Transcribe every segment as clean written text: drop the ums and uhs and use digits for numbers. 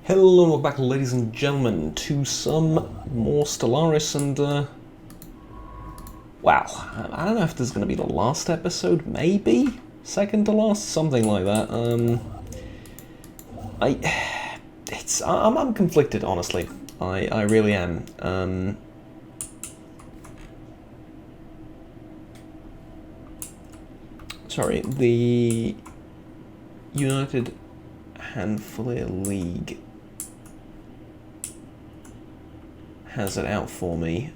Hello and welcome back, ladies and gentlemen, to some more Stellaris and, wow, I don't know if this is going to be the last episode, maybe? Second to last? Something like that. I'm conflicted, honestly. I really am. Sorry, the United Handfullier League has it out for me.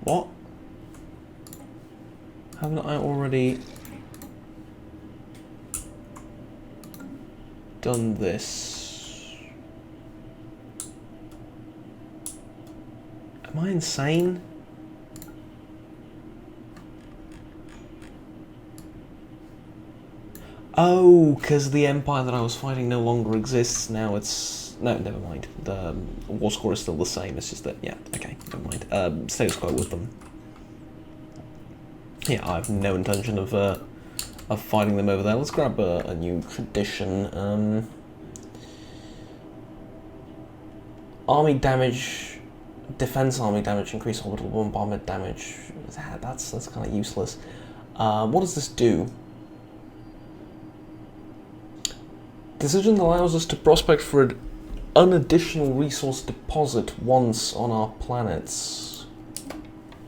What? Haven't I already done this? Am I insane? Oh, because the empire that I was fighting no longer exists. Now it's... No, never mind. The war score is still the same. It's just that... Yeah, okay, never mind. Status quo with them. Yeah, I have no intention of fighting them over there. Let's grab a new tradition. Army damage... Defense army damage, increase orbital bombardment damage. That's kind of useless. What does this do? Decision allows us to prospect for an additional resource deposit once on our planets.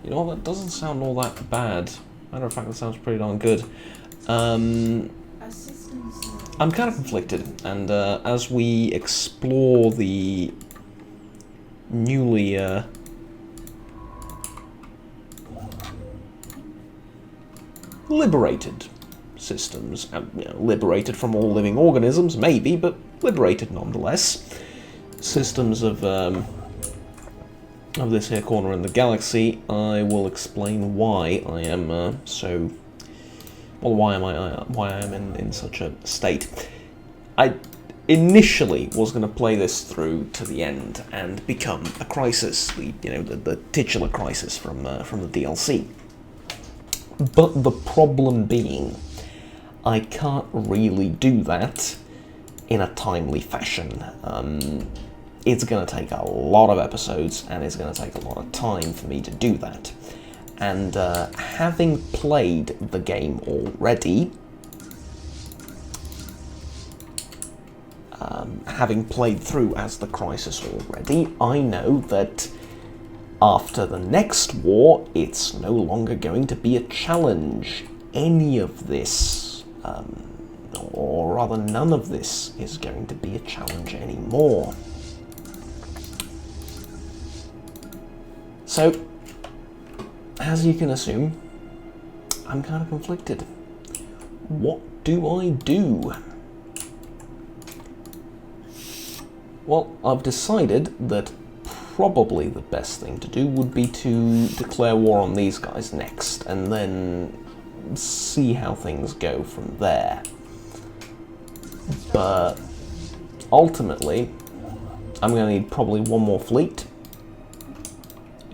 You know, that doesn't sound all that bad. Matter of fact, that sounds pretty darn good. I'm kind of conflicted, and as we explore the newly liberated systems, liberated from all living organisms, maybe, but liberated nonetheless. Systems of this here corner in the galaxy. I will explain why I am why I am in such a state. I initially was going to play this through to the end and become a crisis, the titular crisis from the DLC. But the problem being, I can't really do that in a timely fashion. It's going to take a lot of episodes, and it's going to take a lot of time for me to do that. And having played the game already, having played through as the Crisis already, I know that after the next war, it's no longer going to be a challenge. Any of this, or rather none of this, is going to be a challenge anymore. So, as you can assume, I'm kind of conflicted. What do I do? Well, I've decided that probably the best thing to do would be to declare war on these guys next, and then see how things go from there. But ultimately, I'm going to need probably one more fleet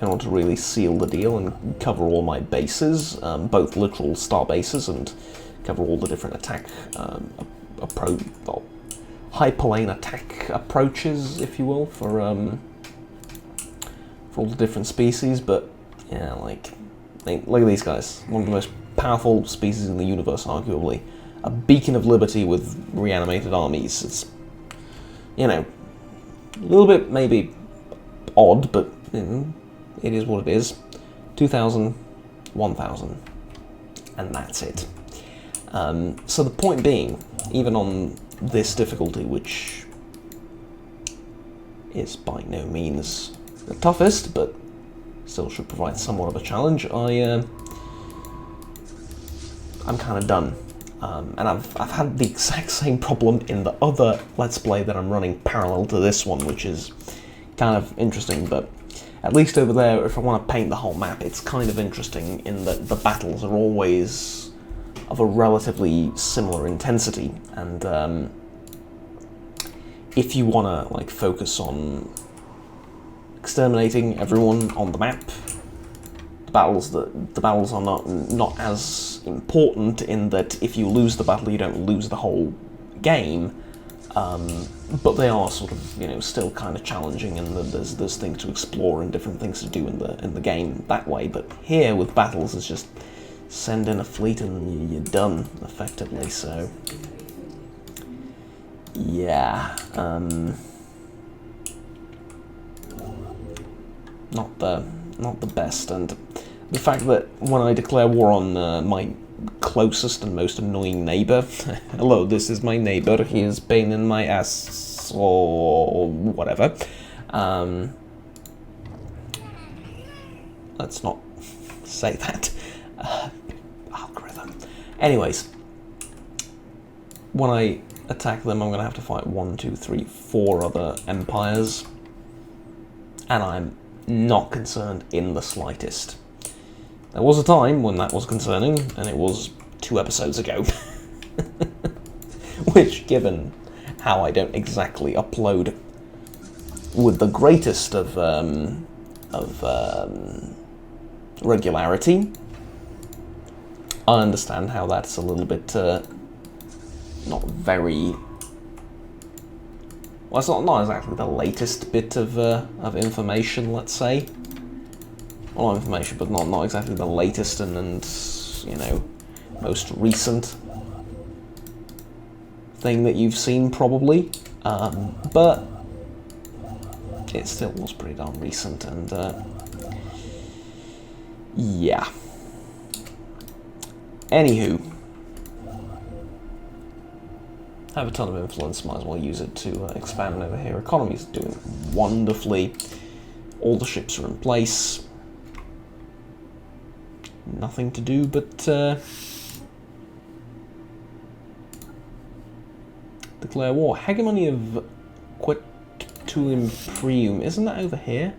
in order to really seal the deal and cover all my bases, both literal star bases, and cover all the different attack hyperlane attack approaches, if you will, for all the different species. But yeah, look at these guys. One of the most powerful species in the universe, arguably. A beacon of liberty with reanimated armies. It's, a little bit maybe odd, but it is what it is. 2,000, 1,000, and that's it. So the point being, even on this difficulty, which is by no means the toughest, but still should provide somewhat of a challenge, I'm kind of done. And I've had the exact same problem in the other Let's Play that I'm running parallel to this one, which is kind of interesting, but at least over there, if I want to paint the whole map, it's kind of interesting in that the battles are always of a relatively similar intensity, and if you want to focus on exterminating everyone on the map, the battles are not as important in that if you lose the battle, you don't lose the whole game. But they are sort of, you know, still kind of challenging, and there's things to explore and different things to do in the game that way. But here with battles, it's just send in a fleet and you're done effectively. So yeah, not the best. And the fact that when I declare war on my closest and most annoying neighbour, hello, this is my neighbour, he is pain in my ass, or whatever. Let's not say that. Algorithm. Anyways, when I attack them, I'm going to have to fight 1, 2, 3, 4 other empires, and I'm not concerned in the slightest. There was a time when that was concerning, and it was 2 episodes ago. Which, given how I don't exactly upload with the greatest of regularity, I understand how that's a little bit not very. Well, it's not exactly the latest bit of information, let's say. Well, not information, but not exactly the latest and you know, most recent thing that you've seen, probably. But it still was pretty darn recent, and yeah. Anywho, have a ton of influence, might as well use it to expand over here. Economy's doing wonderfully. All the ships are in place. Nothing to do but declare war. Hegemony of Quetulimprium. Isn't that over here?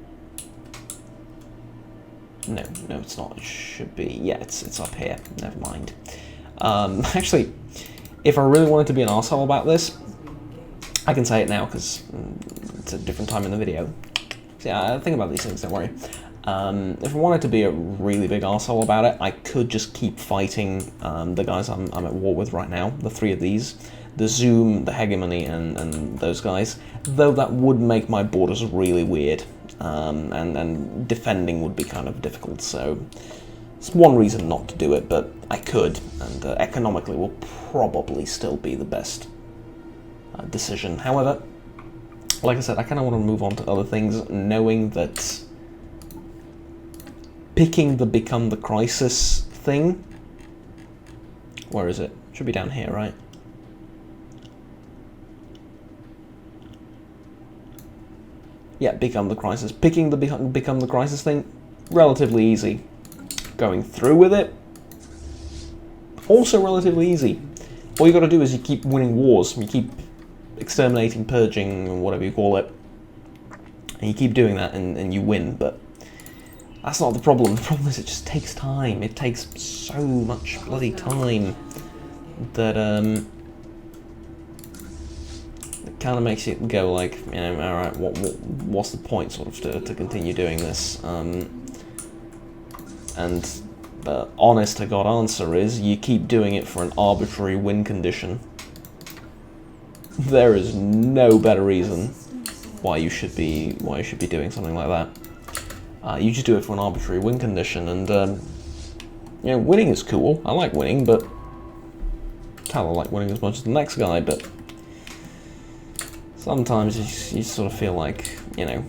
No, it's not. It should be. Yeah, it's up here. Never mind. Actually, if I really wanted to be an arsehole about this, I can say it now because it's a different time in the video. So yeah, think about these things, don't worry. If I wanted to be a really big arsehole about it, I could just keep fighting the guys I'm at war with right now, the 3 of these, the Zoom, the Hegemony, and those guys, though that would make my borders really weird, and defending would be kind of difficult, so it's one reason not to do it, but I could, and economically will probably still be the best decision. However, like I said, I kind of want to move on to other things, knowing that picking the Become the Crisis thing, where is it? Should be down here, right? Yeah, Become the Crisis. Picking the Become the Crisis thing, relatively easy. Going through with it, also relatively easy. All you got to do is you keep winning wars, you keep exterminating, purging, whatever you call it, and you keep doing that and you win, but that's not the problem. The problem is it just takes time. It takes so much bloody time that it kind of makes you go like, you know, all right, what's the point, sort of, to continue doing this? And the honest to God answer is you keep doing it for an arbitrary win condition. There is no better reason why you should be doing something like that. You just do it for an arbitrary win condition, and you know, winning is cool. I like winning, but kind of like winning as much as the next guy. But sometimes you sort of feel like, you know,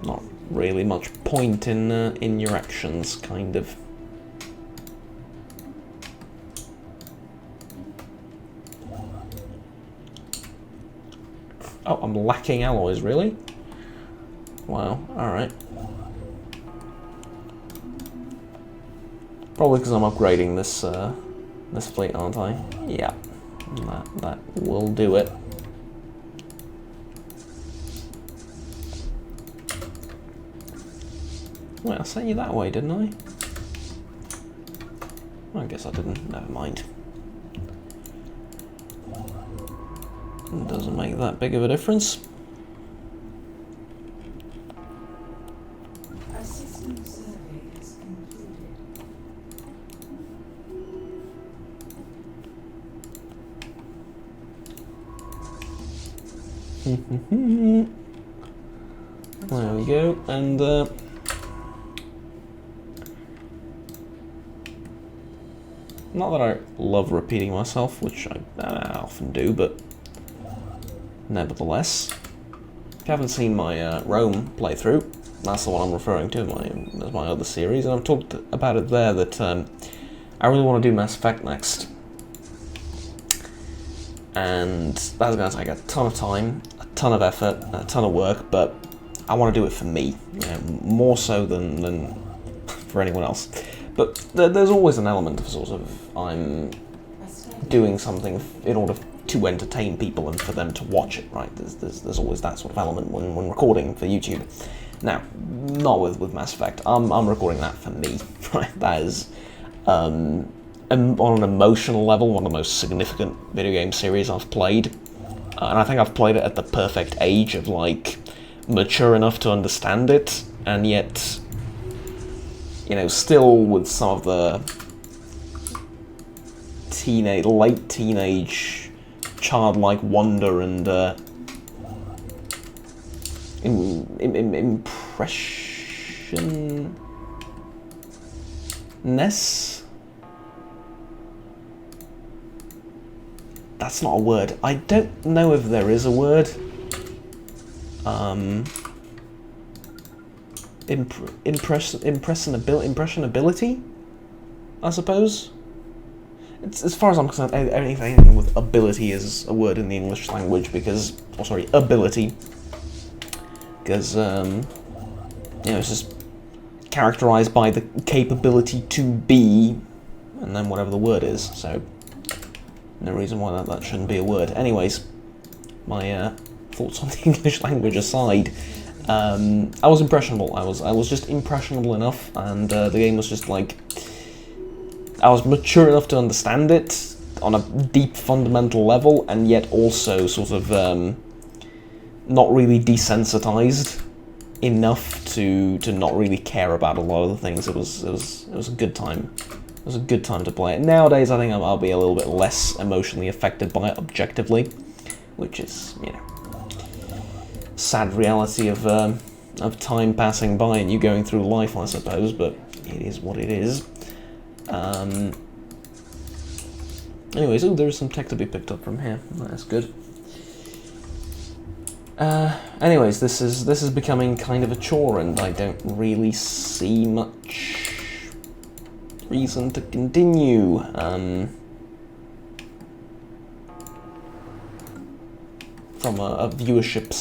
not really much point in your actions, kind of. Oh, I'm lacking alloys, really? Wow, alright. Probably because I'm upgrading this this fleet, aren't I? Yeah, that will do it. Wait, I sent you that way, didn't I? I guess I didn't. Never mind. It doesn't make that big of a difference. There we go, and not that I love repeating myself, which I often do, but nevertheless. If you haven't seen my Rome playthrough, that's the one I'm referring to as my other series, and I've talked about it there that I really want to do Mass Effect next. And that's going to take a ton of time, a ton of effort, a ton of work, but I want to do it for me, you know, more so than for anyone else. But there's always an element of sort of, I'm doing something in order to entertain people and for them to watch it, right? There's always that sort of element when recording for YouTube. Now, not with Mass Effect. I'm recording that for me, right? That is, on an emotional level, one of the most significant video game series I've played. And I think I've played it at the perfect age of, like, mature enough to understand it, and yet, you know, still with some of the late teenage, childlike wonder and impressionness? That's not a word. I don't know if there is a word. Impressionability, I suppose. It's, as far as I'm concerned, anything with ability is a word in the English language because, ability, because you know, it's just characterized by the capability to be, and then whatever the word is. So no reason why that shouldn't be a word. Anyways, my thoughts on the English language aside. I was impressionable. I was just impressionable enough, and the game was just like, I was mature enough to understand it on a deep fundamental level, and yet also sort of not really desensitized enough to not really care about a lot of the things. It was a good time. It was a good time to play it. Nowadays, I think I'll be a little bit less emotionally affected by it objectively, which is, you know, sad reality of time passing by and you going through life, I suppose, but it is what it is. Anyways, there is some tech to be picked up from here. That's good. Anyways, this is becoming kind of a chore, and I don't really see much reason to continue. From a viewership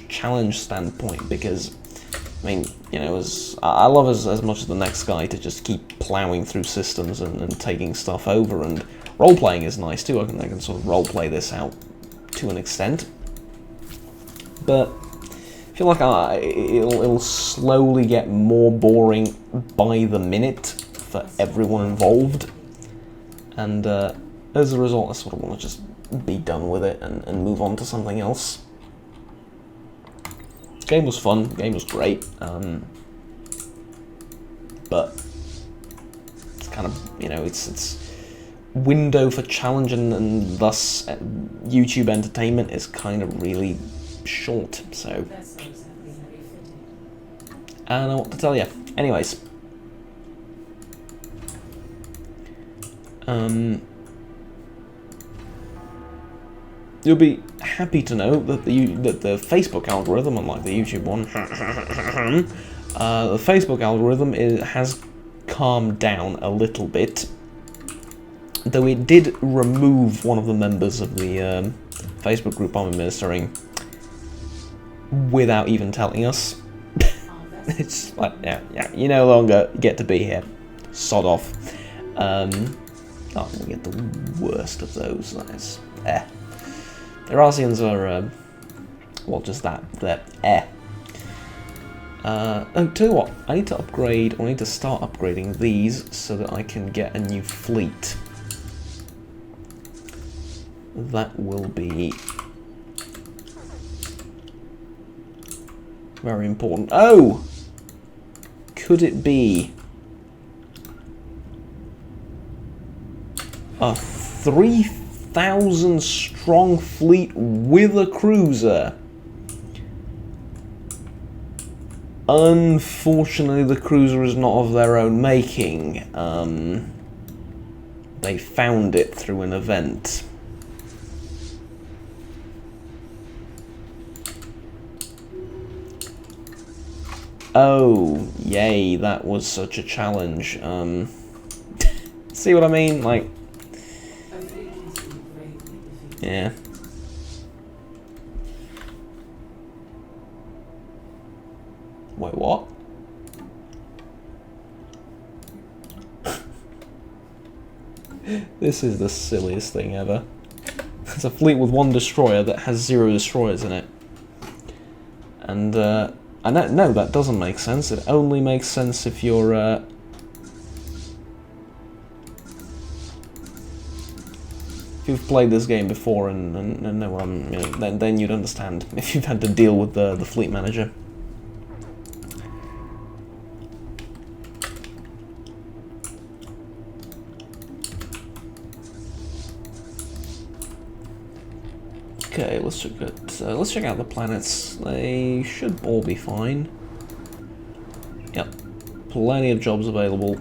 / challenge standpoint, because I mean, you know, I love as much as the next guy to just keep plowing through systems and taking stuff over, and role playing is nice too. I can sort of role play this out to an extent, but I feel like it'll slowly get more boring by the minute for everyone involved, and as a result, I sort of want to just be done with it and move on to something else. The game was fun, the game was great, but it's kind of, you know, it's window for challenge and thus YouTube entertainment is kind of really short, so I don't know what to tell you. Anyways, you'll be happy to know that the Facebook algorithm, unlike the YouTube one, the Facebook algorithm has calmed down a little bit, though it did remove one of the members of the Facebook group I'm administering without even telling us. It's like, yeah, you no longer get to be here. Sod off. Oh, we get the worst of those. That's Erasians are, well, just that. They're oh, tell you what, I need to start upgrading these so that I can get a new fleet. That will be very important. Oh! Could it be a 3 8,000 strong fleet with a cruiser. Unfortunately, the cruiser is not of their own making. They found it through an event. Oh, yay, that was such a challenge. See what I mean? Like, yeah. Wait, what? This is the silliest thing ever. It's a fleet with one destroyer that has 0 destroyers in it. And, no, that doesn't make sense. It only makes sense if you're, if you've played this game before and know what I'm, you know, then you'd understand if you've had to deal with the fleet manager. Okay, let's check out the planets. They should all be fine. Yep, plenty of jobs available.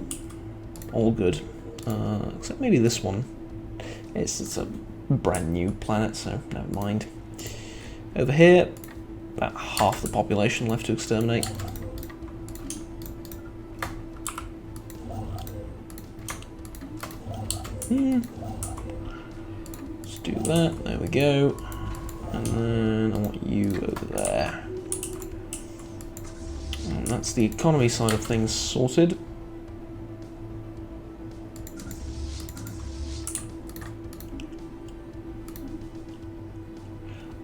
All good, except maybe this one. It's a brand new planet, so never mind. Over here, about half the population left to exterminate. Let's do that. There we go. And then I want you over there. And that's the economy side of things sorted.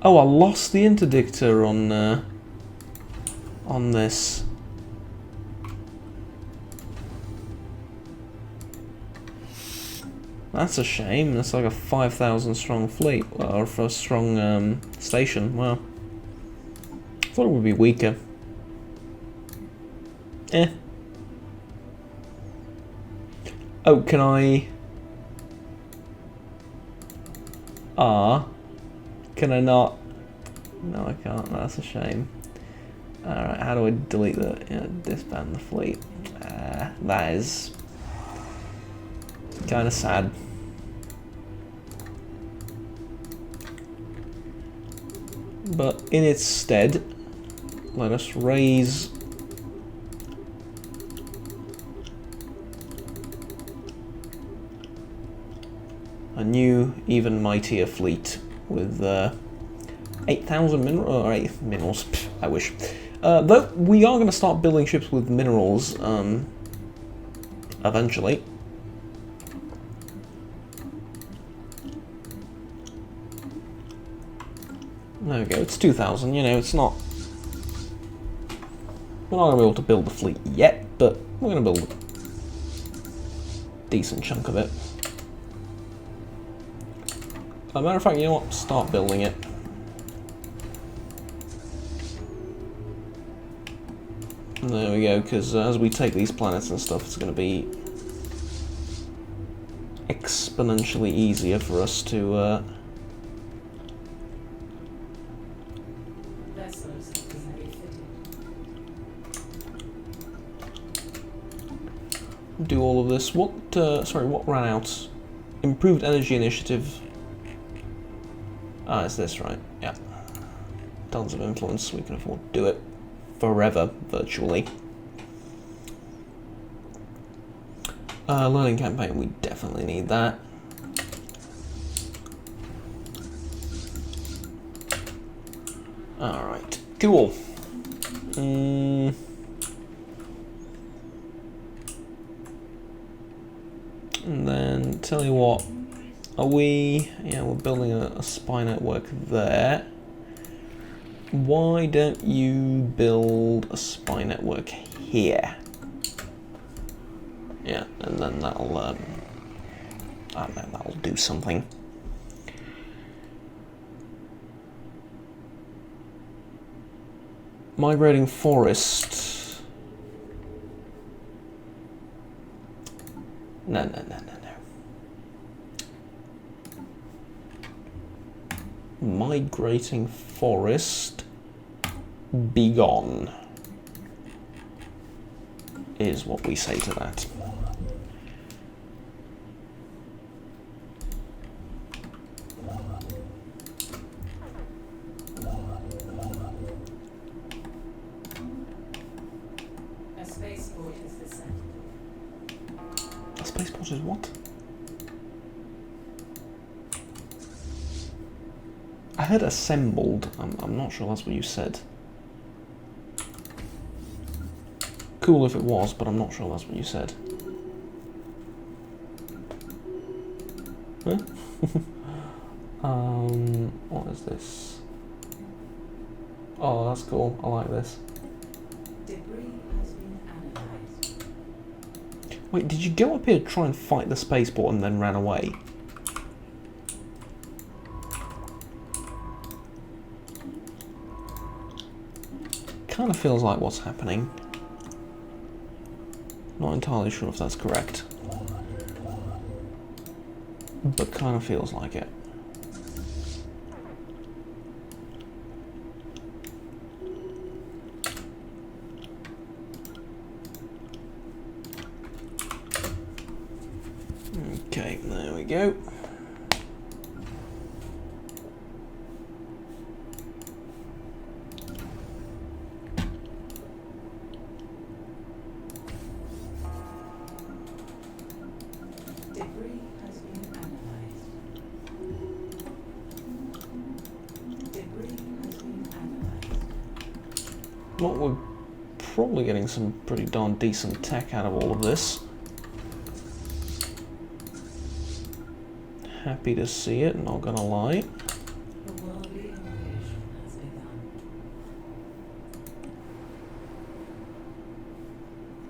Oh, I lost the interdictor on this. That's a shame. That's like a 5,000 strong fleet, or for a strong station. Wow. I thought it would be weaker. Eh. Oh, can I? Can I not? No, I can't. That's a shame. Alright, how do I delete the, disband the fleet? That is kind of sad. But in its stead, let us raise a new, even mightier fleet with 8,000 minerals. Pff, I wish. Though we are going to start building ships with minerals eventually. There we go, it's 2,000, you know, it's not... We're not going to be able to build the fleet yet, but we're going to build a decent chunk of it. As a matter of fact, you know what? Start building it. There we go, because as we take these planets and stuff, it's going to be exponentially easier for us to... do all of this. What, sorry, what ran out? Improved energy initiative. Ah, it's this, right? Yeah. Tons of influence, we can afford to do it forever, virtually. Learning campaign, we definitely need that. Alright, cool. And then, tell you what, are we, yeah, we're building a spy network there. Why don't you build a spy network here? Yeah, and then that'll, I don't know, that'll do something. Migrating forest. No. Migrating forest, be gone, is what we say to that. A spaceport is descended. A spaceport is what? I heard assembled. I'm not sure that's what you said. Cool if it was, but I'm not sure that's what you said. Huh? What is this? Oh, that's cool. I like this. Debris has been analyzed. Wait, did you go up here to try and fight the spaceport and then ran away? Kind of feels like what's happening. Not entirely sure if that's correct. But kind of feels like it. Okay, there we go. Debris has been analyzed. Debris has been analyzed. Well, we're probably getting some pretty darn decent tech out of all of this. Happy to see it, not gonna lie. The worldly invasion has begun.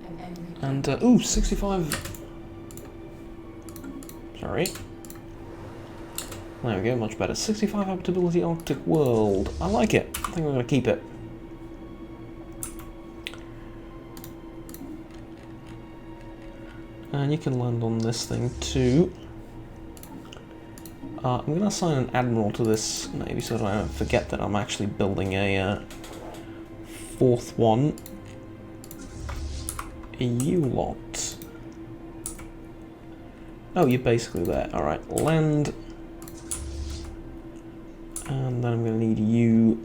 An enemy And, ooh, 65... Sorry. There we go, much better. 65 habitability Arctic world. I like it. I think we're gonna keep it. And you can land on this thing too. I'm going to assign an admiral to this navy so that I don't forget that I'm actually building a fourth one. You lot. Oh, you're basically there. Alright, land. And then I'm going to need you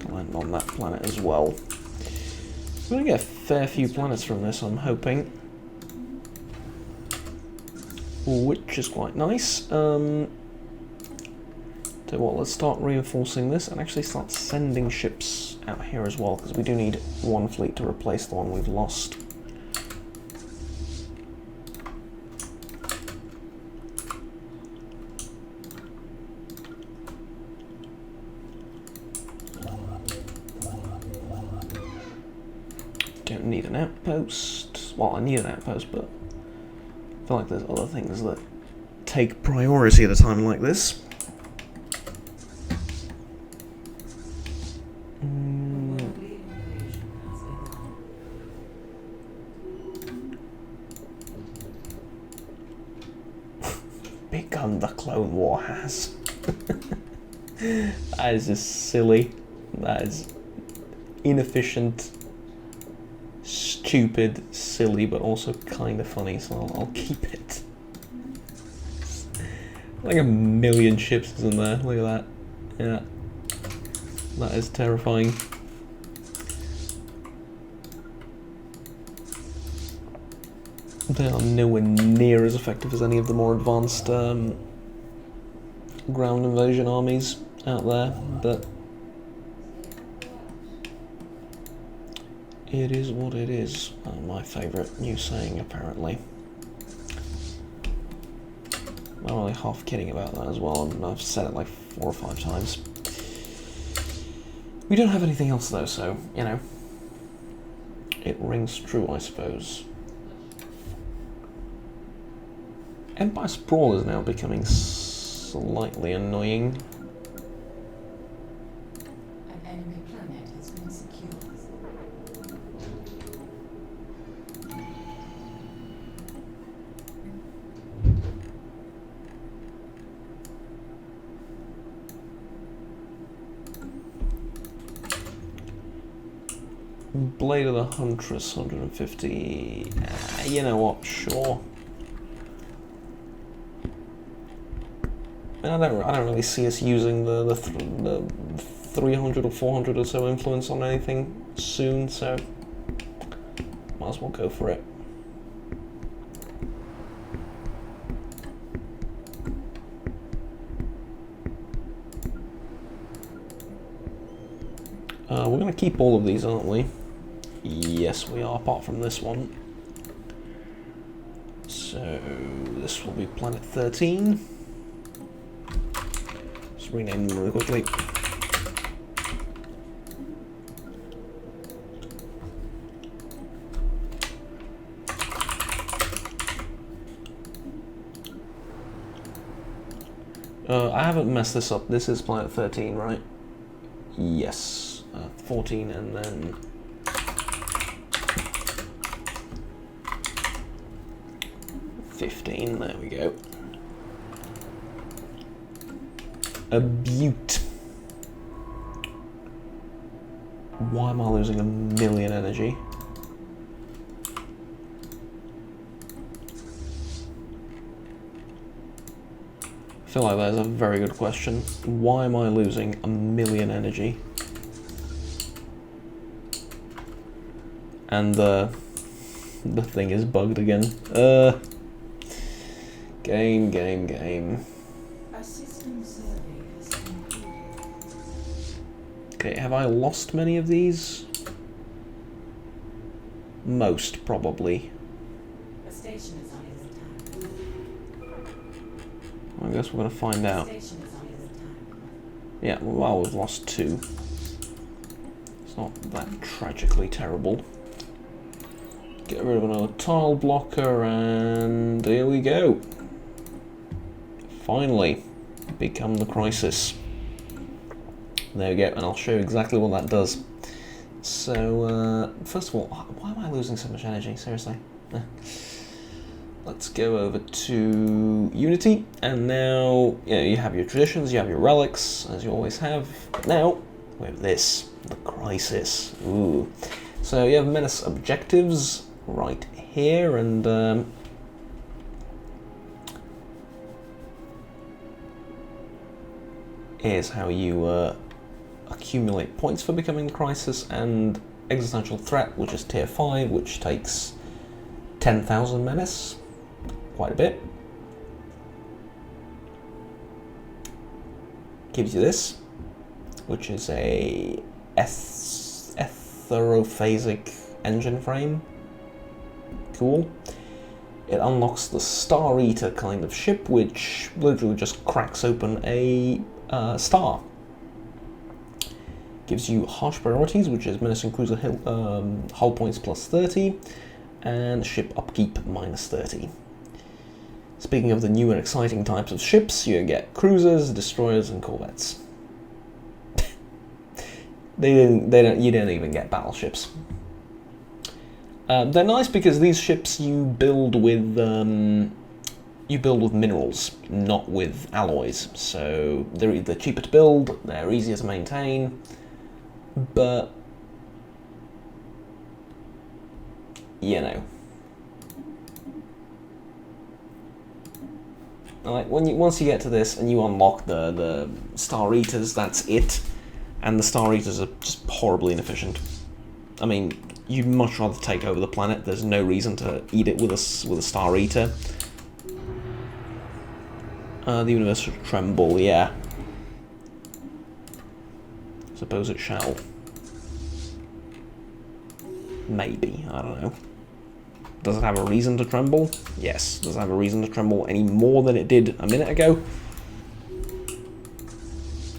to land on that planet as well. I'm going to get a fair few planets from this, I'm hoping. Which is quite nice. So what, let's start reinforcing this and actually start sending ships out here as well, because we do need one fleet to replace the one we've lost. Don't need an outpost. Well, I need an outpost, but I feel like there's other things that take priority at a time like this. The worldly invasion has begun. Begun the Clone War has. That is just silly. That is inefficient, stupid, silly, but also kind of funny, so I'll keep it. Like a million ships isn't there? Look at that. Yeah. That is terrifying. They are nowhere near as effective as any of the more advanced ground invasion armies out there, but it is what it is. My favourite new saying, apparently. I'm only half kidding about that as well, and I've said it like 4 or 5 times. We don't have anything else though, so, you know, it rings true, I suppose. Empire Sprawl is now becoming slightly annoying. An enemy planet has been secured. Blade of the Huntress, 150. You know what? Sure. I don't really see us using the 300 or 400 or so influence on anything soon, so might as well go for it. We're going to keep all of these, aren't we? Yes, we are, apart from this one. So this will be Planet 13. Just rename them really quickly. I haven't messed this up. This is Planet 13, right? Yes. 14 and then... there we go. A Butte. Why am I losing 1,000,000 energy? I feel like that is a very good question. Why am I losing 1,000,000 energy? And the thing is bugged again. Game. A system survey has concluded. Okay, have I lost many of these? Most, probably. A station is under attack. I guess we're gonna find out. Station is under attack. Yeah, well, we've lost 2. It's not that tragically terrible. Get rid of another tile blocker, and here we go. Finally, become the crisis. There we go, and I'll show you exactly what that does. So, first of all, why am I losing so much energy? Seriously. Let's go over to Unity, and now you have your traditions, you have your relics, as you always have. But now, we have this, the crisis. Ooh. So you have menace objectives right here, and here's how you accumulate points for becoming the crisis, and existential threat, which is tier 5, which takes 10,000 menace, quite a bit. Gives you this, which is a etherophasic engine frame. Cool. It unlocks the Star Eater kind of ship, which literally just cracks open a star. Gives you harsh priorities, which is menace and cruiser hull points plus 30, and ship upkeep minus 30. Speaking of the new and exciting types of ships, you get cruisers, destroyers, and corvettes. You don't even get battleships. They're nice because these ships you build with minerals, not with alloys. So they're either cheaper to build, they're easier to maintain, but you know, like once you get to this and you unlock the Star Eaters, that's it. And the Star Eaters are just horribly inefficient. I mean, you'd much rather take over the planet. There's no reason to eat it with a Star Eater. The universe should tremble, yeah. Suppose it shall. Maybe, I don't know. Does it have a reason to tremble? Yes. Does it have a reason to tremble any more than it did a minute ago?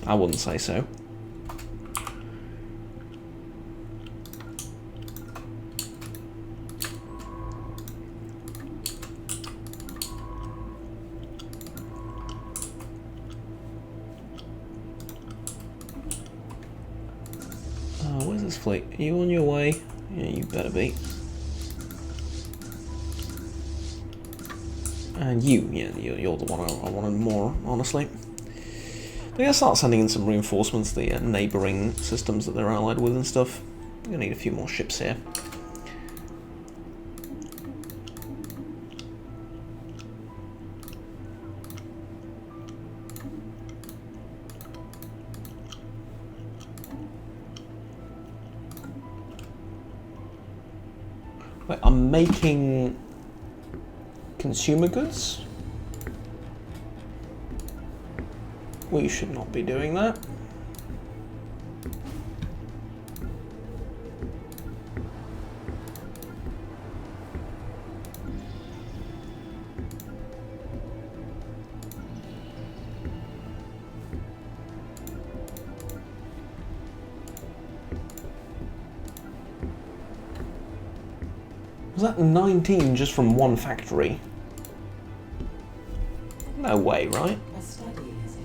I wouldn't say so. Where's this fleet? Are you on your way? Yeah, you better be. And you, yeah, you're the one I wanted more, honestly. They're gonna start sending in some reinforcements, the neighbouring systems that they're allied with and stuff. I'm gonna need a few more ships here. Wait, I'm making consumer goods? We should not be doing that. Was that 19 just from one factory? No way, right? A study is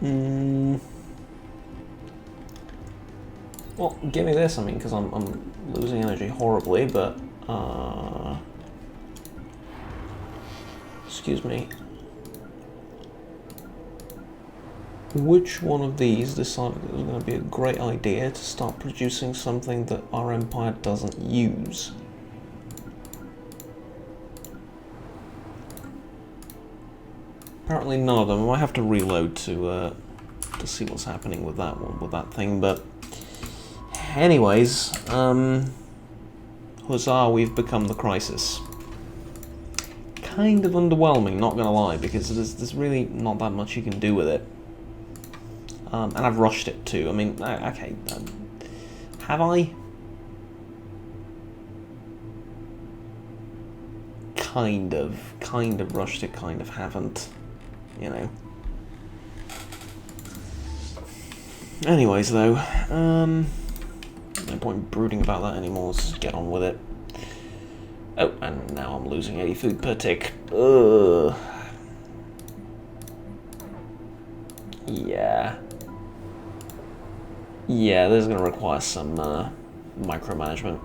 complete. Well, give me this, I mean, because I'm losing energy horribly, but, excuse me. Which one of these decided it was going to be a great idea to start producing something that our empire doesn't use? Apparently none of them. I might have to reload to see what's happening with that one, with that thing, but anyways, huzzah, we've become the crisis. Kind of underwhelming, not gonna lie, because there's really not that much you can do with it. And I've rushed it too. I mean, okay, have I? Kind of rushed it, kind of haven't, you know. Anyways, though, no point brooding about that anymore. Let's just get on with it. Oh, and now I'm losing 80 food per tick. Ugh. Yeah. Yeah, this is going to require some micromanagement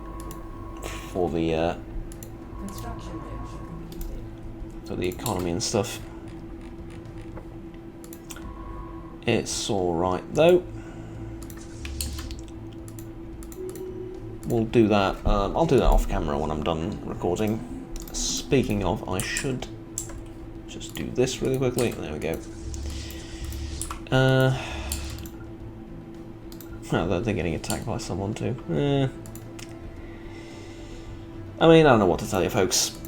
for the Construction bench completed. for the economy and stuff. It's all right though. We'll do that. I'll do that off camera when I'm done recording. Speaking of, I should just do this really quickly. There we go. Oh, they're getting attacked by someone too. I mean, I don't know what to tell you, folks.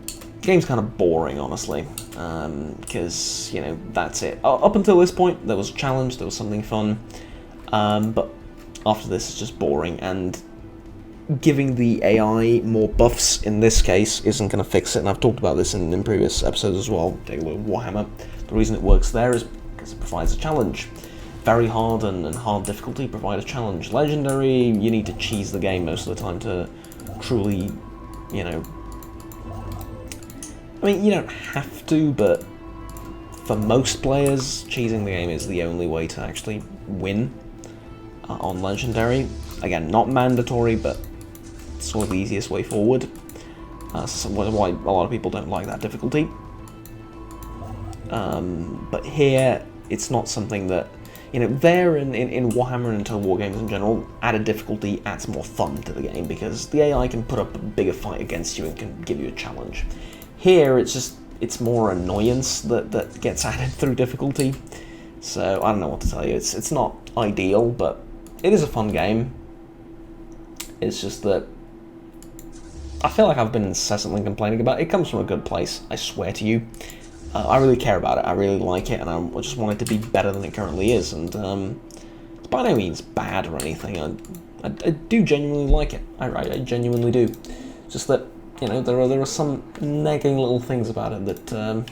The game's kind of boring, honestly, because, you know, that's it. Up until this point, there was a challenge, there was something fun, but after this, it's just boring, and giving the AI more buffs, in this case, isn't going to fix it, and I've talked about this in previous episodes as well. Take a look at Warhammer. The reason it works there is because it provides a challenge. Very hard and hard difficulty provide a challenge. Legendary, you need to cheese the game most of the time to truly, you know... I mean, you don't have to, but for most players, cheesing the game is the only way to actually win on Legendary. Again, not mandatory, but sort of the easiest way forward. So why a lot of people don't like that difficulty. But here, it's not something that... You know, there in Warhammer and Total War games in general, added difficulty adds more fun to the game because the AI can put up a bigger fight against you and can give you a challenge. Here, it's more annoyance that gets added through difficulty. So I don't know what to tell you. It's not ideal, but it is a fun game. It's just that I feel like I've been incessantly complaining about it. It comes from a good place, I swear to you. I really care about it, I really like it, and I just want it to be better than it currently is, and it's by no means bad or anything. I do genuinely like it, I genuinely do. Just that, you know, there are some nagging little things about it that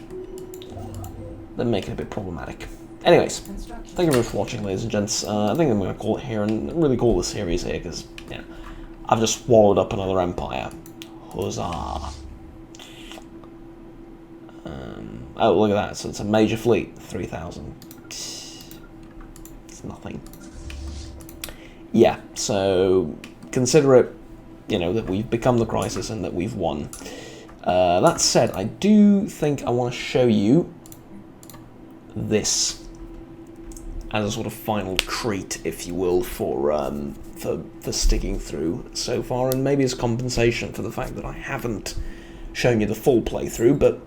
make it a bit problematic. Anyways, thank you very much for watching, ladies and gents. I think I'm going to call it here, and really call this series here, because, yeah, I've just swallowed up another empire. Huzzah! Oh, look at that, so it's a major fleet, 3,000. It's nothing. Yeah, so consider it, you know, that we've become the crisis and that we've won. That said, I do think I want to show you this as a sort of final treat, if you will, for sticking through so far, and maybe as compensation for the fact that I haven't shown you the full playthrough. But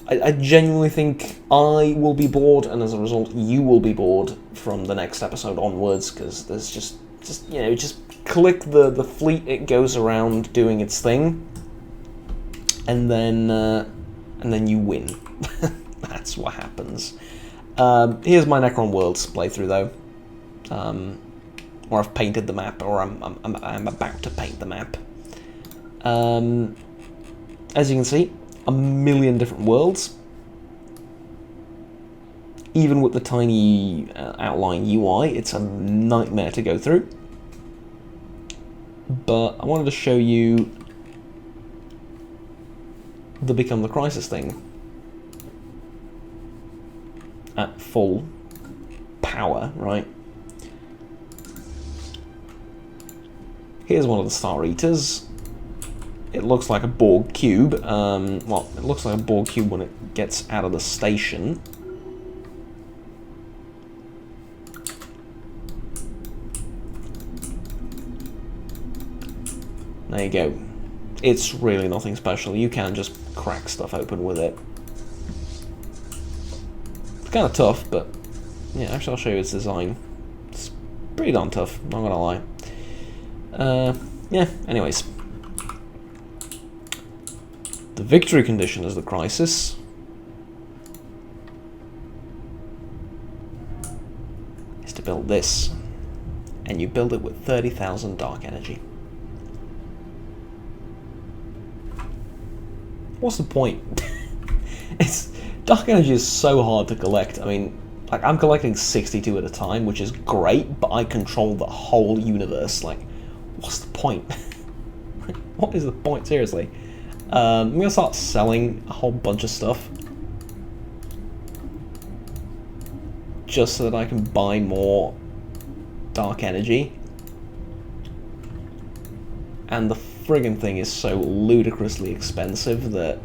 I genuinely think I will be bored, and as a result, you will be bored from the next episode onwards, because there's just click the fleet, it goes around doing its thing, and then you win. That's what happens. Here's my Necron Worlds playthrough, though, or I've painted the map, or I'm about to paint the map. As you can see, a million different worlds. Even with the tiny outline UI, it's a nightmare to go through. But I wanted to show you the Become the Crisis thing at full power, right? Here's one of the Star Eaters. It looks like a Borg cube. Well, it looks like a Borg cube when it gets out of the station. There you go. It's really nothing special. You can just crack stuff open with it. It's kind of tough, but yeah, actually I'll show you its design. It's pretty darn tough, not gonna lie. Yeah, anyways. The victory condition is the crisis. Is to build this. And you build it with 30,000 dark energy. What's the point? Dark energy is so hard to collect. I mean, like, I'm collecting 62 at a time, which is great, but I control the whole universe. Like, what's the point? What is the point, seriously? I'm gonna start selling a whole bunch of stuff just so that I can buy more dark energy. And the friggin' thing is so ludicrously expensive that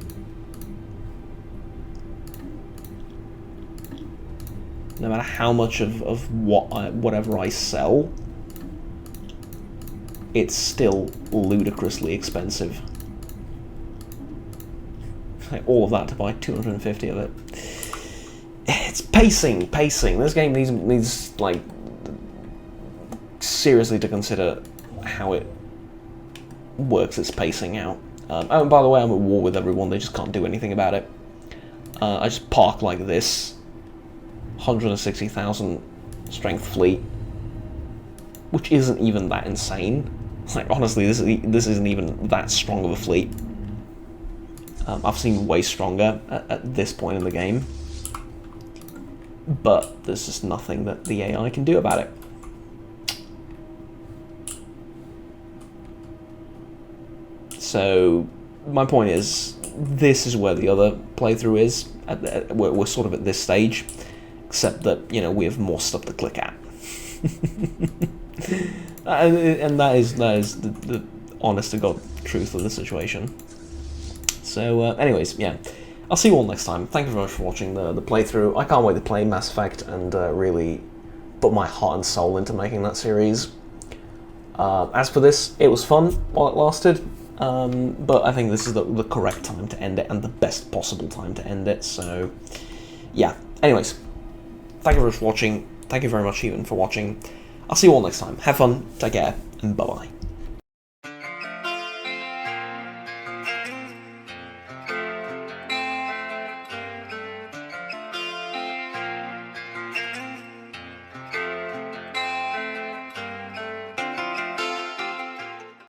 no matter how much of whatever I sell, it's still ludicrously expensive. Like, all of that to buy 250 of it. It's pacing. This game needs like seriously to consider how it works its pacing out. Oh, and by the way, I'm at war with everyone. They just can't do anything about it. I just park like this. 160,000 strength fleet, which isn't even that insane. Like, honestly, this isn't even that strong of a fleet. I've seen way stronger at this point in the game, but there's just nothing that the AI can do about it. So my point is, this is where the other playthrough is. We're sort of at this stage, except that, you know, we have more stuff to click at. And that is the honest to God truth of the situation. So anyways, yeah, I'll see you all next time. Thank you very much for watching the playthrough. I can't wait to play Mass Effect and really put my heart and soul into making that series. As for this, it was fun while it lasted, but I think this is the correct time to end it, and the best possible time to end it, so yeah. Anyways, thank you very much for watching. Thank you very much even for watching. I'll see you all next time. Have fun, take care, and bye-bye.